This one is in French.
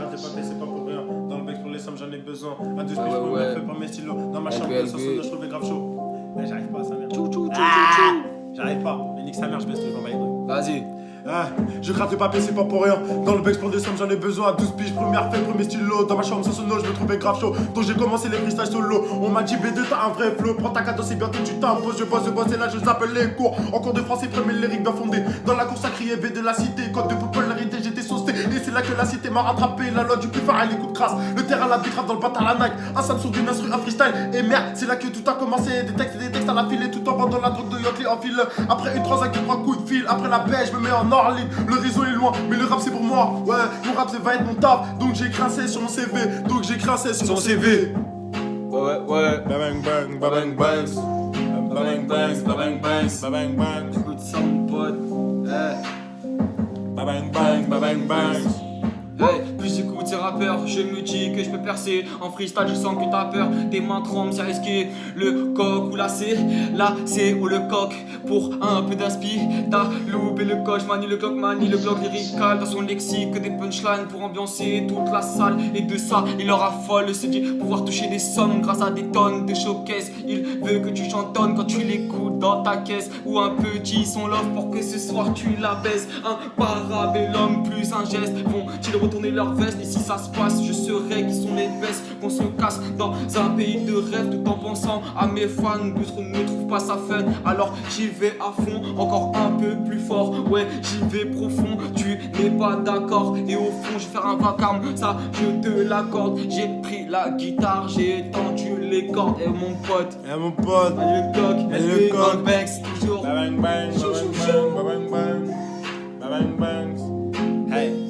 rate pas, mais c'est pas pour rien. Dans le bec pour les sommes, j'en ai besoin. À deux Ouais, pieds, je ouais. me fais pas mes stylos. Dans ma chambre, LB. ça sonne, je trouvais grave chaud. Mais j'arrive pas à sa mère. Tchou, tchou, tchou, Ah, tchou, j'arrive pas. Mais nique sa mère, je baisse tout, je m'en bats les couilles. Vas-y. Ah, je gratte le papier, c'est pas pour rien. Dans le bec pour des sommes, j'en ai besoin. 12 piges, première fête, premier stylo. Dans ma chambre, sans sono, je me trouvais grave chaud. Donc j'ai commencé les freestyles solo. On m'a dit B2, t'as un vrai flow. Prends ta cadeau, c'est bientôt tu t'imposes. Je bosse, et là je zappe les cours. En cours de français, premier lyrique bien fondé. Dans la course à crier B de la cité. Code de popularité, j'étais saucé. Et c'est là que la cité m'a rattrapé. La loi du plus fort, elle écoute crasse. Le terrain, la bicrave dans le bâtard, la Nike. Un Samsung, une instru, un freestyle. Et merde, c'est là que tout a commencé. Des textes à la file. Et tout en vendant la drogue de Yotley en file. Après une transaction, 3 coups de fil. Après la paix, je me mets en hors ligne. Le réseau est loin, mais le rap c'est pour moi. Ouais, mon rap ça va être mon taf. Donc j'ai crassé sur mon CV. Donc j'ai crassé sur mon CV. Ouais. Babang bang, babang bangs. Babang bangs, babang bangs, babang bangs. Écoute ça, mon pote. Babang bang, babang bangs. Hey, plus j'écoute ces rappeurs, je me dis que je peux percer. En freestyle, je sens que t'as peur. Tes mains tremblent, c'est risqué. Le coq ou la C, ou le coq. Pour un peu d'inspi, t'as loupé le coach. Manie le bloc lyrical. Dans son lexique, que des punchlines pour ambiancer toute la salle. Et de ça, il leur affole. Se dit pouvoir toucher des sommes grâce à des tonnes de showcase. Il veut que tu chantonnes quand tu l'écoutes dans ta caisse. Ou un petit son love pour que ce soir tu la baises. Un parabellum plus un geste. Vont-ils retourner leur veste? Et si ça se passe, je saurai qui sont les bestes. Qu'on se casse dans un pays de rêve tout en pensant à mes fans. D'autres ne trouvent pas ça fun, alors j'y vais à fond, encore un peu plus fort. Ouais, j'y vais profond, tu n'es pas d'accord. Et au fond, je vais faire un vacarme, ça je te l'accorde. J'ai pris la guitare, j'ai tendu les cordes. Et mon pote, mon pote, le coq, le coq, Banks, toujours. babang bang, babang bang, babang bang, babang bangs. Hey.